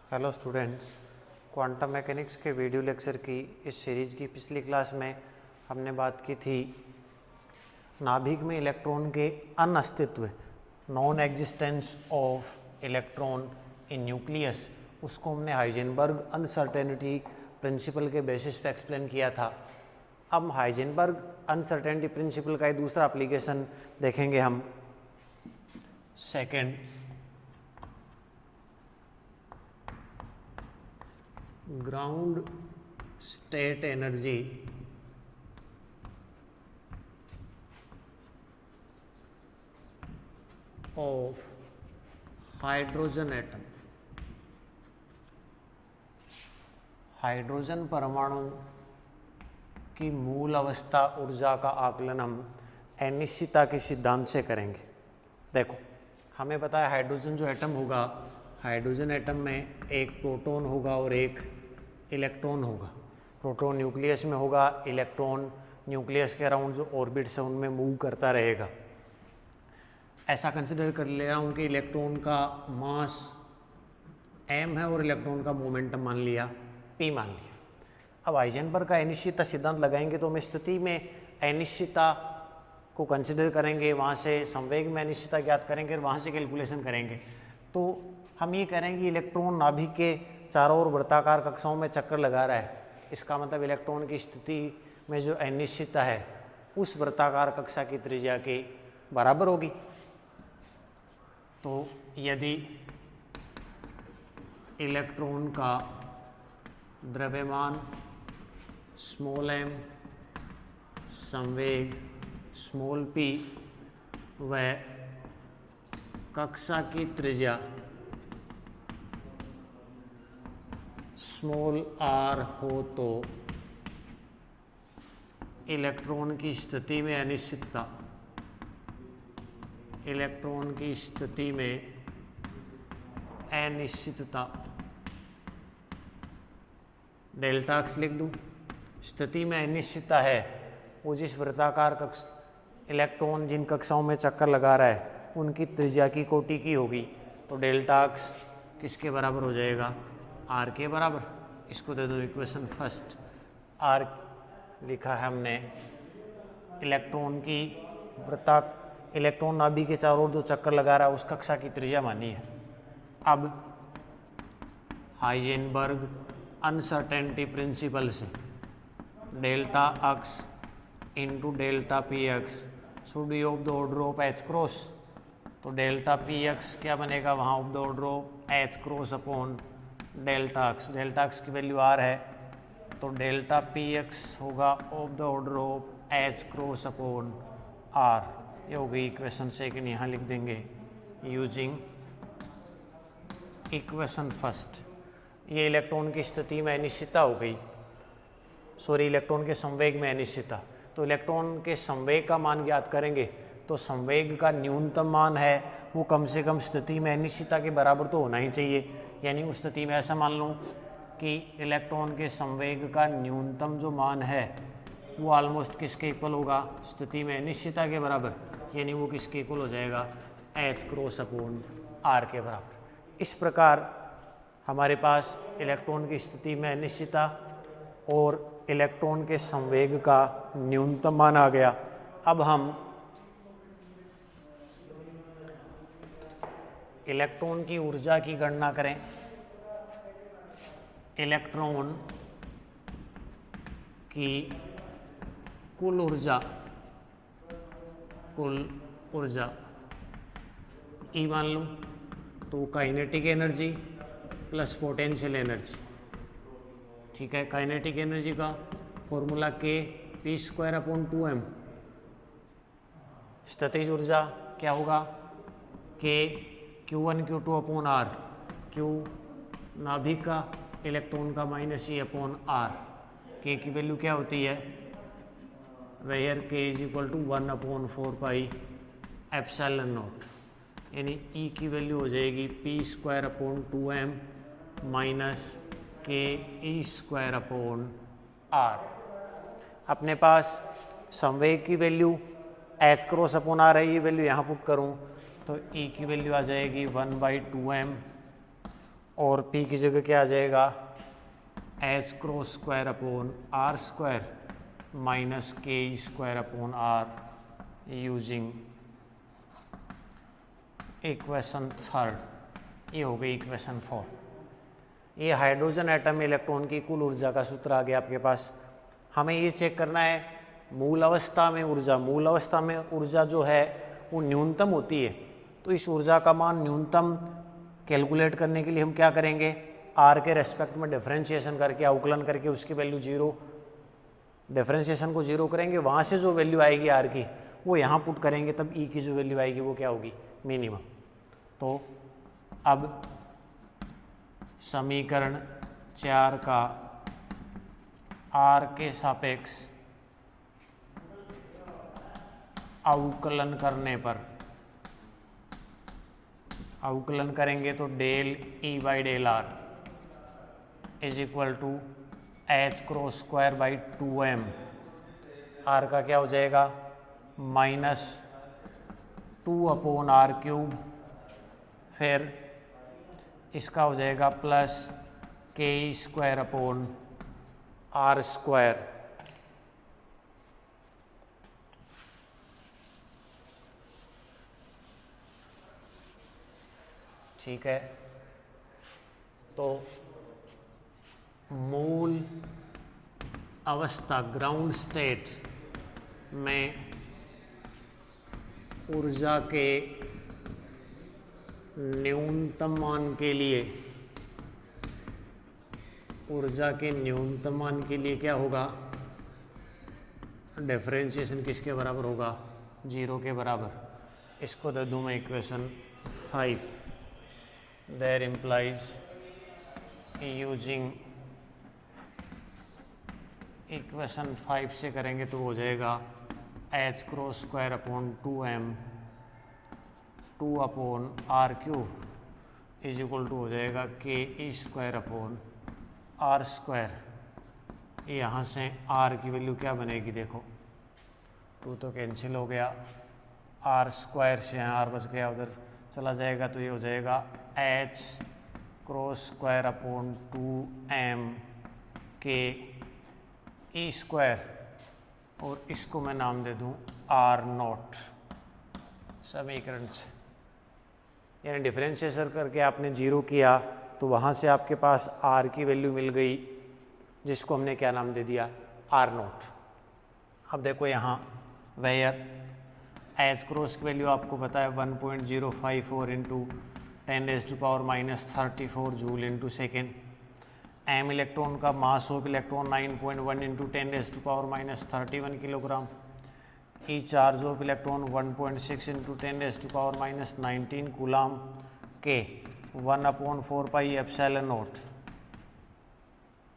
Hello students, quantum mechanics के video lecture की इस सीरीज़ की पिछली क्लास में हमने बात की थी नाभिक में इलेक्ट्रॉन के अनअस्तित्व, non existence of electron in nucleus. उसको हमने हाइजेनबर्ग अनसर्टेनिटी प्रिंसिपल के बेसिस पे एक्सप्लेन किया था। अब हाइजेनबर्ग अनसर्टेनिटी प्रिंसिपल का एक दूसरा एप्लीकेशन देखेंगे हम। Second, ground state energy of hydrogen atom. Hydrogen परमाणु की मूल अवस्था ऊर्जा का आकलन हम अनिश्चितता के सिद्धांत से करेंगे। देखो, हमें पता है हाइड्रोजन जो एटम होगा, हाइड्रोजन एटम में एक प्रोटॉन होगा और एक इलेक्ट्रॉन होगा। प्रोटॉन न्यूक्लियस में होगा, इलेक्ट्रॉन न्यूक्लियस के अराउंड जो ऑर्बिट्स है उनमें मूव करता रहेगा। ऐसा कंसिडर कर ले रहा हूँ कि इलेक्ट्रॉन का मास m है और इलेक्ट्रॉन का मोमेंटम मान लिया p मान लिया। अब हाइजेनबर्ग का अनिश्चितता सिद्धांत लगाएंगे तो हम स्थिति में अनिश्चितता को कंसिडर करेंगे, वहाँ से संवेग में अनिश्चितता ज्ञात करेंगे और वहाँ से कैलकुलेशन करेंगे। तो हम ये करेंगे इलेक्ट्रॉन नाभिक के चारों ओर वृत्ताकार कक्षाओं में चक्कर लगा रहा है। इसका मतलब इलेक्ट्रॉन की स्थिति में जो अनिश्चितता है उस वृत्ताकार कक्षा की त्रिज्या के बराबर होगी। तो यदि इलेक्ट्रॉन का द्रव्यमान स्मॉल m, संवेग स्मॉल p व कक्षा की त्रिज्या स्मॉल r हो तो इलेक्ट्रॉन की स्थिति में अनिश्चितता, इलेक्ट्रॉन की स्थिति में अनिश्चितता डेल्टा x लिख दूं। स्थिति में अनिश्चितता है वो जिस वृत्ताकार कक्ष इलेक्ट्रॉन जिन कक्षाओं में चक्कर लगा रहा है उनकी त्रिज्या की कोटि की होगी। तो डेल्टा x किसके बराबर हो जाएगा? r के बराबर। इसको दे दो इक्वेशन फर्स्ट। r लिखा है हमने, इलेक्ट्रॉन की इलेक्ट्रॉन नाभिक के चारों ओर जो चक्कर लगा रहा है उस कक्षा की त्रिज्या मानी है। अब हाइजेनबर्ग अनसर्टेनिटी प्रिंसिपल से delta x into delta P x should be of the order of H cross. तो डेल्टा पी एक्स क्या बनेगा वहाँ? Of the order of H cross upon delta x। Delta x की value r है तो delta P x होगा of the order of H cross upon r। ये हो गई इक्वेशन सेकंड, यहाँ लिख देंगे यूजिंग इक्वेशन फर्स्ट। ये इलेक्ट्रॉन की स्थिति में अनिश्चितता हो गई, सॉरी इलेक्ट्रॉन के संवेग में अनिश्चितता। तो इलेक्ट्रॉन के संवेग का मान ज्ञात करेंगे तो संवेग का न्यूनतम मान है वो कम से कम स्थिति में अनिश्चितता के बराबर तो होना ही चाहिए। यानी उस स्थिति में ऐसा मान लो कि इलेक्ट्रॉन के संवेग का न्यूनतम जो मान है वो ऑलमोस्ट किसके इक्वल होगा? स्थिति में अनिश्चितता के बराबर। यानी वो किसके इक्वल हो जाएगा? एच क्रॉस अपॉन r के बराबर। इस प्रकार हमारे पास इलेक्ट्रॉन की स्थिति में अनिश्चितता और इलेक्ट्रॉन के संवेग का न्यूनतम मान आ गया। अब हम इलेक्ट्रॉन की ऊर्जा की गणना करें। इलेक्ट्रॉन की कुल ऊर्जा E मान लूँ तो kinetic energy plus potential energy. ठीक है, काइनेटिक एनर्जी का formula K p square upon 2m। स्थितिज ऊर्जा क्या होगा? K Q1 Q2 upon r। Q नाभिक का, इलेक्ट्रॉन का minus E upon r। K की वैल्यू क्या होती है? Where K is equal to 1 upon 4 pi epsilon naught. यानी E की वैल्यू हो जाएगी p square upon 2m minus K E square upon r। अपने पास संवेग की value H cross upon r है, ये वैल्यू यहाँ पुट करूँ तो E की वैल्यू आ जाएगी 1/2m और P की जगह क्या आ जाएगा, H cross square upon R square minus K square upon R using equation third. ये हो गई इक्वेशन 4। ये हाइड्रोजन एटम में इलेक्ट्रॉन की कुल ऊर्जा का सूत्र आ गया आपके पास। हमें ये चेक करना है मूल अवस्था में ऊर्जा। मूल अवस्था में ऊर्जा जो है वो न्यूनतम होती है, तो इस ऊर्जा का मान न्यूनतम कैलकुलेट करने के लिए हम क्या करेंगे, आर के रेस्पेक्ट में डिफरेंशिएशन करके, अवकलन करके उसकी वैल्यू 0, डिफरेंशिएशन को 0 करेंगे, वहाँ से जो वैल्यू आएगी आर की वो यहाँ पुट करेंगे, तब ई की जो वैल्यू आएगी वो क्या होगी, मिनिमम। तो अब समीकरण 4 का आर के सापेक्ष अवकलन करने पर, अवकलन करेंगे तो del E by del R is equal to H cross square by 2m। R का क्या हो जाएगा, -2 अपॉन आर क्यूब, फिर इसका हो जाएगा प्लस के स्क्वायर अपॉन आर स्क्वायर, ठीक है। तो मूल अवस्था ग्राउंड स्टेट में ऊर्जा के न्यूनतम मान के लिए, ऊर्जा के न्यूनतम मान के लिए क्या होगा, डिफरेंशिएशन किसके बराबर होगा, 0 के बराबर। इसको दे दूं मैं equation 5। There implies using equation 5 से करेंगे तो हो जाएगा H cross square upon 2m 2 upon R cube is equal to हो जाएगा K E square upon R square. यहाँ से आर की वैल्यू क्या बनेगी, देखो 2 तो कैंसिल हो गया, आर स्क्वायर से यहाँ आर बच गया, उधर चला जाएगा, तो ये हो जाएगा H cross square upon 2m के ई स्क्वायर, और इसको मैं नाम दे दूँ आर नॉट समीकरण से। यानी डिफरेंशिएशन करके आपने 0 किया तो वहाँ से आपके पास आर की वैल्यू मिल गई, जिसको हमने क्या नाम दे दिया, आर नॉट। अब देखो यहाँ वेयर एच क्रॉस की वैल्यू आपको पता है 1.054 into 10⁻⁻34 joule into second. M electron का mass of electron 9.1 into 10⁻31 kilogram. E charge of electron 1.6 into 10⁻19 coulomb के 1/4 पाई एप्सिलॉन नॉट,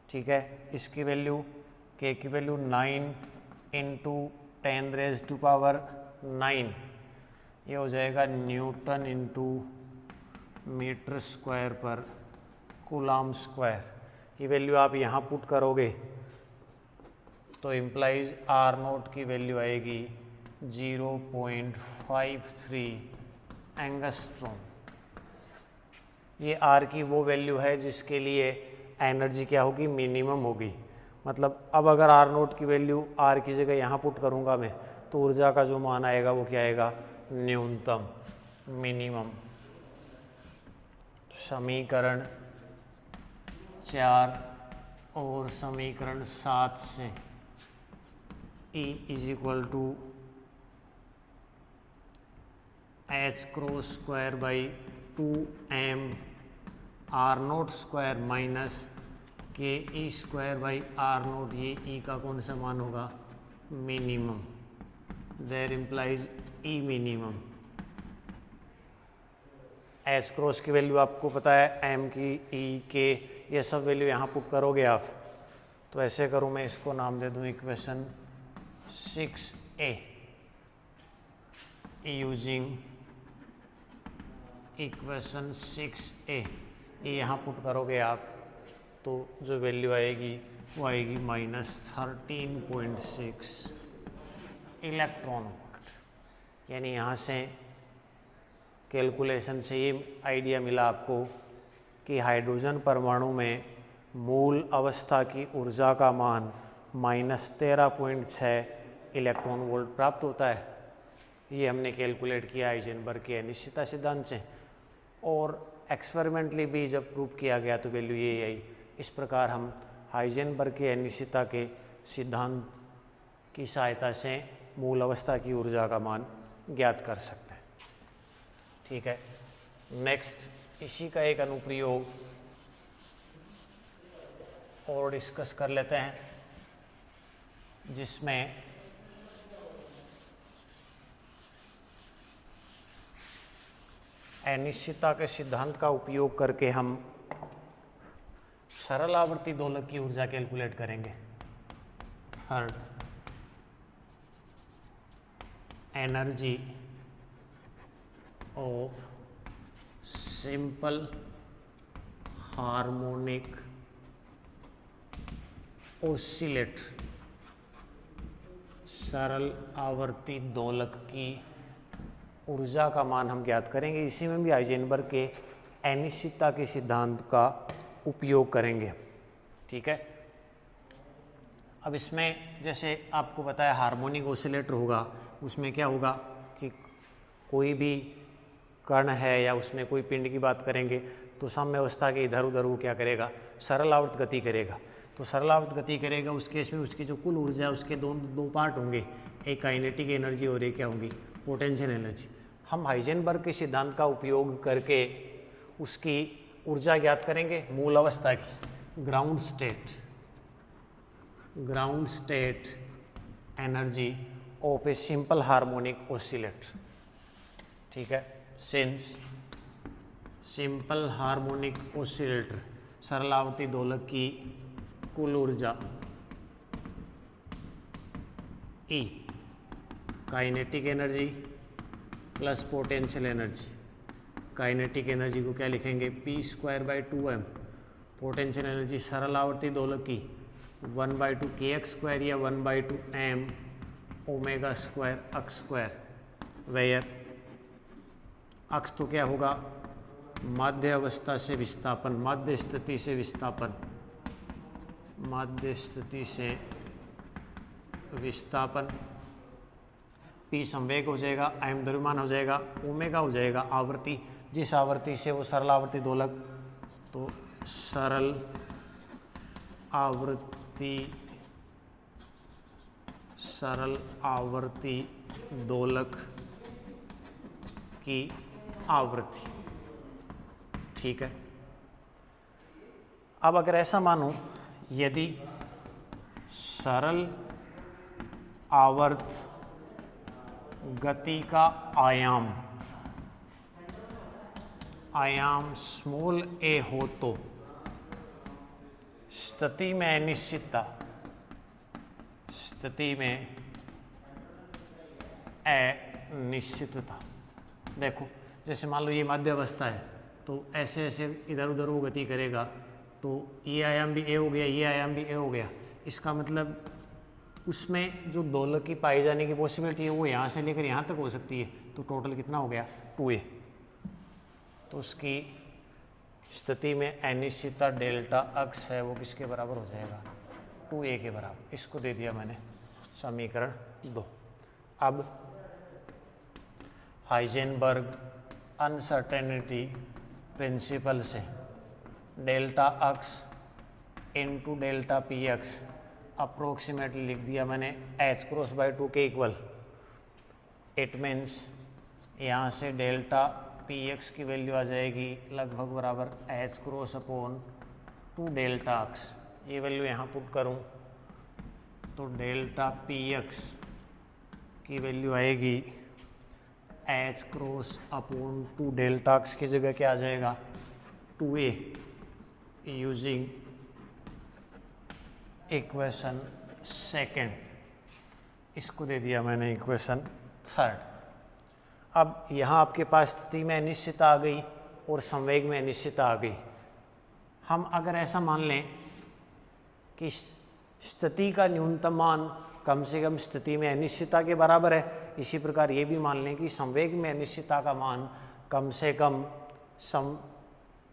ठीक है। इसकी वैल्यू के की वैल्यू 9 इंटू 10⁻9, ये हो जाएगा न्यूटन इंटू मीटर स्क्वायर पर कूलाम स्क्वायर। ये वैल्यू आप यहाँ पुट करोगे तो इम्प्लाइज आर नोट की वैल्यू आएगी 0.53 एंगस्ट्रॉम। ये आर की वो वैल्यू है जिसके लिए एनर्जी क्या होगी, मिनिमम होगी। मतलब अब अगर आर नोट की वैल्यू आर की जगह यहाँ पुट करूँगा मैं, तो ऊर्जा का जो मान आएगा वो क्या आएगा, न्यूनतम, मिनिमम। समीकरण 4 और समीकरण 7 से E is equal to H cross square by 2m R naught square minus K E square by R naught, ये E का कौन सा मान होगा, minimum. There implies E minimum. H cross की वैल्यू आपको पता है, एम की, ई के, ये सब वैल्यू यहाँ पुट करोगे आप। तो ऐसे करूँ मैं, इसको नाम दे दूँ equation 6a using equation 6a। ये यहाँ पुट करोगे आप तो जो वैल्यू आएगी वो आएगी -13.6 इलेक्ट्रॉन वोल्ट। यानी यहाँ से कैलकुलेशन से ये आइडिया मिला आपको कि हाइड्रोजन परमाणु में मूल अवस्था की ऊर्जा का मान -13.6 इलेक्ट्रॉन वोल्ट प्राप्त होता है। ये हमने कैलकुलेट किया हाइजेनबर्ग के अनिश्चितता सिद्धांत से, और एक्सपेरिमेंटली भी जब प्रूव किया गया तो वैल्यू ये आई। इस प्रकार हम हाइजेनबर्ग के अनिश्चितता के सिद्धांत की सहायता से मूल अवस्था की ऊर्जा का मान ज्ञात कर सकते हैं। ठीक है, नेक्स्ट इसी का एक अनुप्रयोग और डिस्कस कर लेते हैं, जिसमें अनिश्चितता के सिद्धांत का उपयोग करके हम सरल आवर्ती दोलक की ऊर्जा कैलकुलेट करेंगे। Third, energy of simple harmonic oscillator, सरल आवर्ती दोलक की ऊर्जा का मान हम ज्ञात करेंगे। इसी में भी हाइजेनबर्ग के अनिश्चितता के सिद्धांत का उपयोग करेंगे। ठीक है, अब इसमें जैसे आपको बताया हार्मोनिक ऑसिलेटर होगा, उसमें क्या होगा कि कोई भी कण है या उसमें कोई पिंड की बात करेंगे तो साम्य अवस्था के इधर उधर वो क्या करेगा, सरल आवर्त गति करेगा। तो सरल आवर्त गति करेगा उस केस में उसकी जो कुल ऊर्जा है उसके दो पार्ट होंगे, एक काइनेटिक एनर्जी और एक क्या होंगी, पोटेंशियल एनर्जी। हम हाइजेनबर्ग के सिद्धांत का उपयोग करके उसकी ऊर्जा ज्ञात करेंगे मूल अवस्था की, ground state energy of a simple harmonic oscillator. ठीक है, सिंस सिंपल हार्मोनिक ऑसिलेटर सरल आवर्ती दोलक की कुल ऊर्जा E kinetic energy plus potential energy. Kinetic energy को क्या लिखेंगे, P²/2m। पोटेंशियल एनर्जी सरल आवर्ती दोलक की 1/2 kx² या 1/2 m ω² अक्ष स्क्वायर, वेयर अक्ष तो क्या होगा, मध्य अवस्था से विस्थापन, मध्य स्थिति से विस्थापन, मध्य स्थिति से विस्थापन। P संवेग हो जाएगा, m द्रव्यमान हो जाएगा, ओमेगा हो जाएगा आवृत्ति, जिस आवृत्ति से वो सरल आवर्ती दोलक, तो सरल आवर्ती दोलक की आवृत्ति। ठीक है, अब अगर ऐसा मानो यदि सरल आवर्त गति का आयाम स्मॉल a हो तो स्थिति में अनिश्चितता, देखो जैसे मान लो ये मध्य अवस्था है तो ऐसे ऐसे इधर उधर वो गति करेगा, तो ये आयाम भी a हो गया, ये आयाम भी a हो गया। इसका मतलब उसमें जो दोलक की पाई जाने की पॉसिबिलिटी है वो यहाँ से लेकर यहाँ तक हो सकती है। तो टोटल कितना हो गया, 2a। तो उसकी स्थिति में अनिश्चितता डेल्टा अक्स है वो किसके बराबर हो जाएगा, 2a के बराबर। इसको दे दिया मैंने समीकरण 2। अब हाइजेनबर्ग अनसर्टेनिटी प्रिंसिपल से delta X into delta P X approximately लिख दिया मैंने h×2 के इक्वल। इट मीन्स यहाँ से डेल्टा पी एक्स की वैल्यू आ जाएगी लगभग बराबर h×2 डेल्टा अक्स। ये वैल्यू यहाँ पुट करूँ तो डेल्टा पी एक्स की वैल्यू आएगी h×2 डेल्टा अक्स की जगह क्या आ जाएगा, 2a यूजिंग इक्वेशन सेकेंड। इसको दे दिया मैंने इक्वेशन थर्ड। अब यहाँ आपके पास स्थिति में अनिश्चितता आ गई और संवेग में अनिश्चितता आ गई। हम अगर ऐसा मान लें कि स्थिति का न्यूनतम मान कम से कम स्थिति में अनिश्चितता के बराबर है, इसी प्रकार ये भी मान लें कि संवेग में अनिश्चितता का मान कम से कम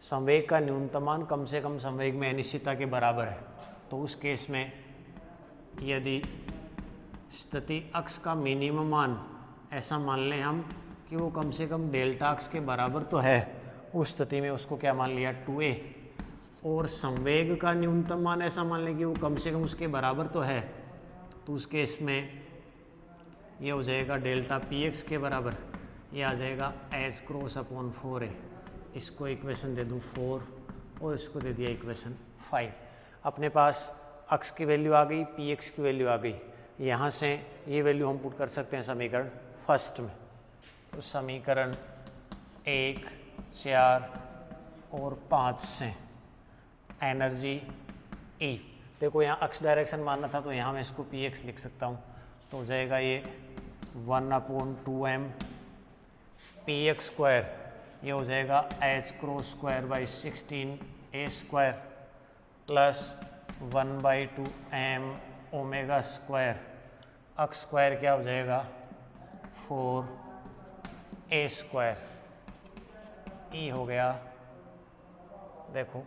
संवेग का न्यूनतम मान कम से कम संवेग में अनिश्चितता के बराबर है, तो उस केस में यदि स्थिति अक्ष का मिनिमम मान ऐसा मान लें हम कि वो कम से कम डेल्टा अक्ष के बराबर तो है, उस स्थिति में उसको क्या मान लिया 2a, और संवेग का न्यूनतम मान ऐसा मान लें कि वो कम से कम उसके बराबर तो है, तो उस केस में ये हो जाएगा डेल्टा px के बराबर, ये आ जाएगा h क्रॉस अपॉन 4a। इसको इक्वेशन दे दूँ 4 और इसको दे दिया इक्वेशन 5। अपने पास अक्ष की वैल्यू आ गई, px की वैल्यू आ गई, यहाँ से ये वैल्यू हम पुट कर सकते हैं समीकरण फर्स्ट में। तो समीकरण 1, 4 और 5 से एनर्जी E, देखो यहाँ अक्ष डायरेक्शन मानना था तो यहाँ मैं इसको px लिख सकता हूँ, तो हो जाएगा ये 1/2m px स्क्वायर, ये हो जाएगा h cross square by 16a square plus 1/2m omega square, अक्ष स्क्वायर क्या हो जाएगा 4a स्क्वायर, ई हो गया देखो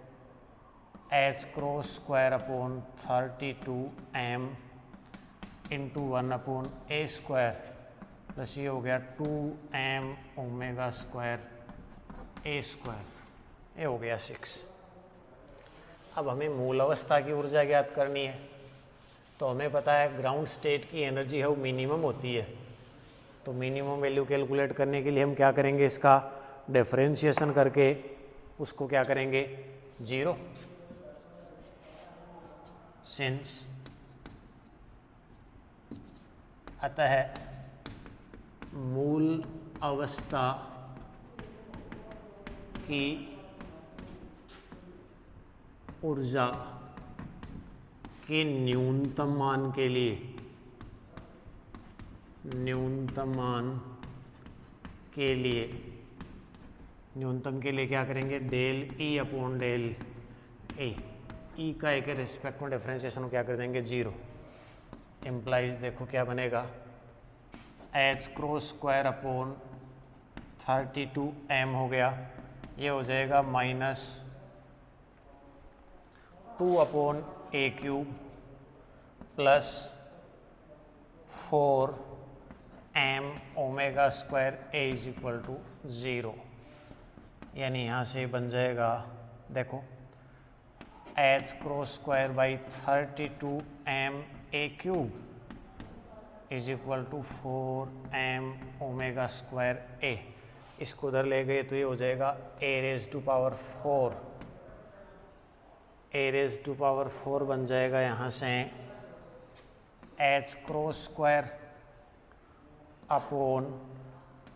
h cross square upon 32m into 1/a square plus ये हो गया 2m omega square a square, ये हो गया 6। अब हमें मूल अवस्था की ऊर्जा ज्ञात करनी है, तो हमें पता है ग्राउंड स्टेट की एनर्जी है वो मिनिमम होती है, तो मिनिमम वैल्यू कैलकुलेट करने के लिए हम क्या करेंगे, इसका डिफरेंशिएशन करके उसको क्या करेंगे 0, सिंस अतः मूल अवस्था की ऊर्जा के न्यूनतम मान के लिए न्यूनतम के लिए क्या करेंगे del E upon del A, ई का एक रिस्पेक्ट में डिफरेंशिएशन क्या कर देंगे 0, इम्प्लाइज देखो क्या बनेगा h cross square upon 32m हो गया, ये हो जाएगा -2/a³ plus 4m omega square a is equal to 0, यानी यहाँ से बन जाएगा देखो h cross square by 32m a³ is equal to 4m omega square a, इसको उधर ले गए तो ये हो जाएगा a रेज़ टू पावर 4 बन जाएगा यहाँ से h cross square upon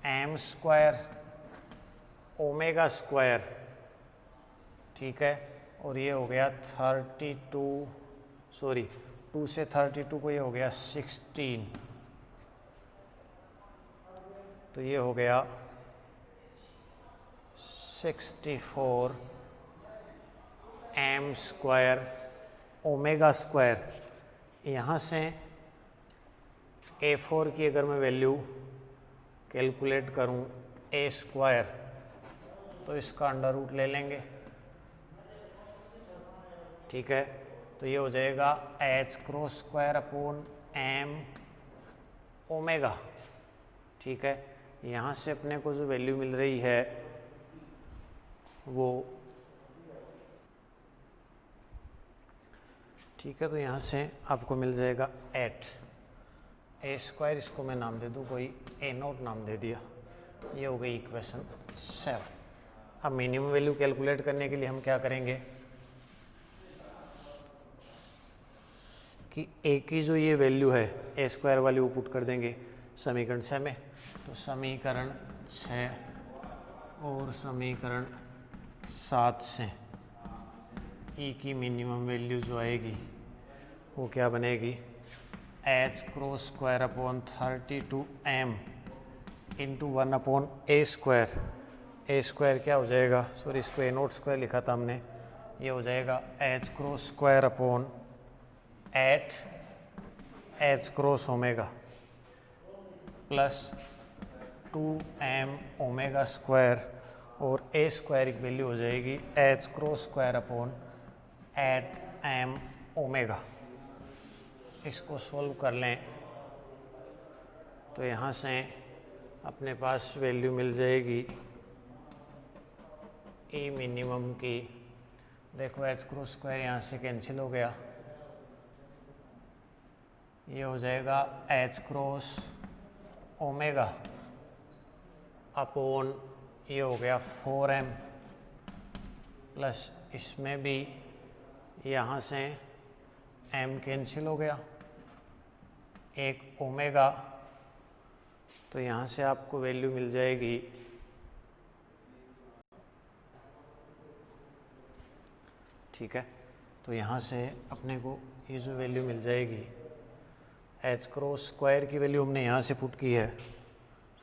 m square omega square, ठीक है, और ये हो गया 2 से 32 को ये हो गया 16, तो ये हो गया 64 m स्क्वायर ओमेगा स्क्वायर। यहाँ से a4 की अगर मैं वैल्यू कैलकुलेट करूँ a स्क्वायर, तो इसका अंडर रूट ले लेंगे, ठीक है, तो ये हो जाएगा h cross square upon m omega, ठीक है। यहाँ से अपने को जो वैल्यू मिल रही है वो, ठीक है, तो यहाँ से आपको मिल जाएगा 8 a स्क्वायर, इसको मैं नाम दे दूँ कोई a0 नाम दे दिया, ये हो गई इक्वेशन 7। अब मिनिमम वैल्यू कैलकुलेट करने के लिए हम क्या करेंगे कि a की जो ये वैल्यू है a स्क्वायर वाली वो पुट कर देंगे समीकरण 6 में, तो समीकरण 6 और समीकरण 7 से e की मिनिमम वैल्यू जो आएगी वो क्या बनेगी h cross square upon 32m into 1/a square, a square क्या हो जाएगा, सॉरी इसको a0 स्क्वायर लिखा था हमने, ये हो जाएगा h cross square upon 8 h cross omega plus 2m omega square, और ए स्क्वायर की वैल्यू हो जाएगी H cross square upon 8m omega. इसको सोल्व कर लें तो यहाँ से अपने पास वैल्यू मिल जाएगी ए मिनिमम की। देखो एच क्रॉस स्क्वायर यहाँ से कैंसिल हो गया, ये हो जाएगा एच क्रॉस ओमेगा अपॉन ये हो गया 4m प्लस इसमें भी यहाँ से m कैंसिल हो गया, एक ओमेगा, तो यहाँ से आपको वैल्यू मिल जाएगी ठीक है। तो यहाँ से अपने को ये जो वैल्यू मिल जाएगी एच क्रॉस स्क्वायर की वैल्यू हमने यहाँ से पुट की है।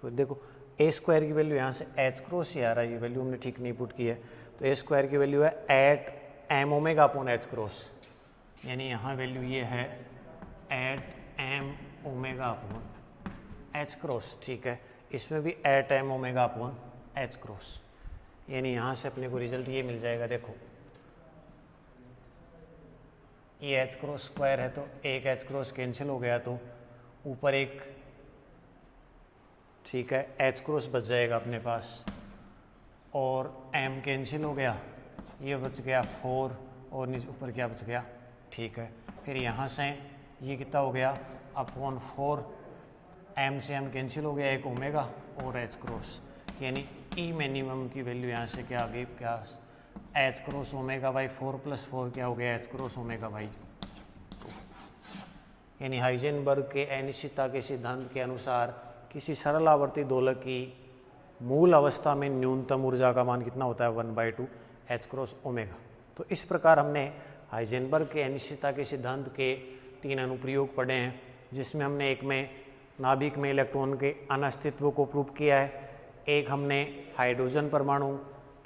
तो देखो ए स्क्वायर की वैल्यू यहाँ से एच क्रॉस ही आ रहा है, ये वैल्यू हमने ठीक नहीं पुट की है। तो ए स्क्वायर की वैल्यू है 8m omega upon H cross, यानी यहाँ वैल्यू ये है 8m omega upon H cross. ठीक है, इसमें भी 8m omega upon H cross, यानी यहाँ से अपने को रिजल्ट ये मिल जाएगा। देखो ये एच क्रॉस स्क्वायर है तो एक एच क्रॉस कैंसिल हो गया, तो ऊपर एक ठीक है एच क्रॉस बच जाएगा अपने पास, और m कैंसिल हो गया, ये बच गया 4 और नीचे ऊपर क्या बच गया ठीक है। फिर यहाँ से ये कितना हो गया अपॉन 4, m से m कैंसिल हो गया, एक ओमेगा और एच क्रॉस, यानी ई मिनिमम की वैल्यू यहाँ से क्या आ गई, क्या H cross omega by 4 plus 4 क्या हो गया एच क्रॉस ओमेगा बाई 2। यानी हाइजेनबर्ग के अनिश्चितता के सिद्धांत के अनुसार किसी सरल आवर्ती दोलक की मूल अवस्था में न्यूनतम ऊर्जा का मान कितना होता है 1/2 एच क्रॉस ओमेगा। तो इस प्रकार हमने हाइजेनबर्ग के अनिश्चितता के सिद्धांत के 3 अनुप्रयोग पढ़े हैं, जिसमें हमने एक में नाभिक में इलेक्ट्रॉन के अनस्तित्व को प्रूव किया है, एक हमने हाइड्रोजन परमाणु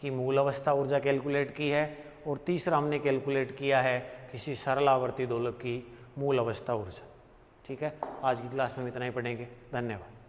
की मूल अवस्था ऊर्जा कैलकुलेट की है, और तीसरा हमने कैलकुलेट किया है किसी सरल आवर्ती दोलक की मूल अवस्था ऊर्जा। ठीक है, आज की क्लास में इतना ही पढ़ेंगे। धन्यवाद।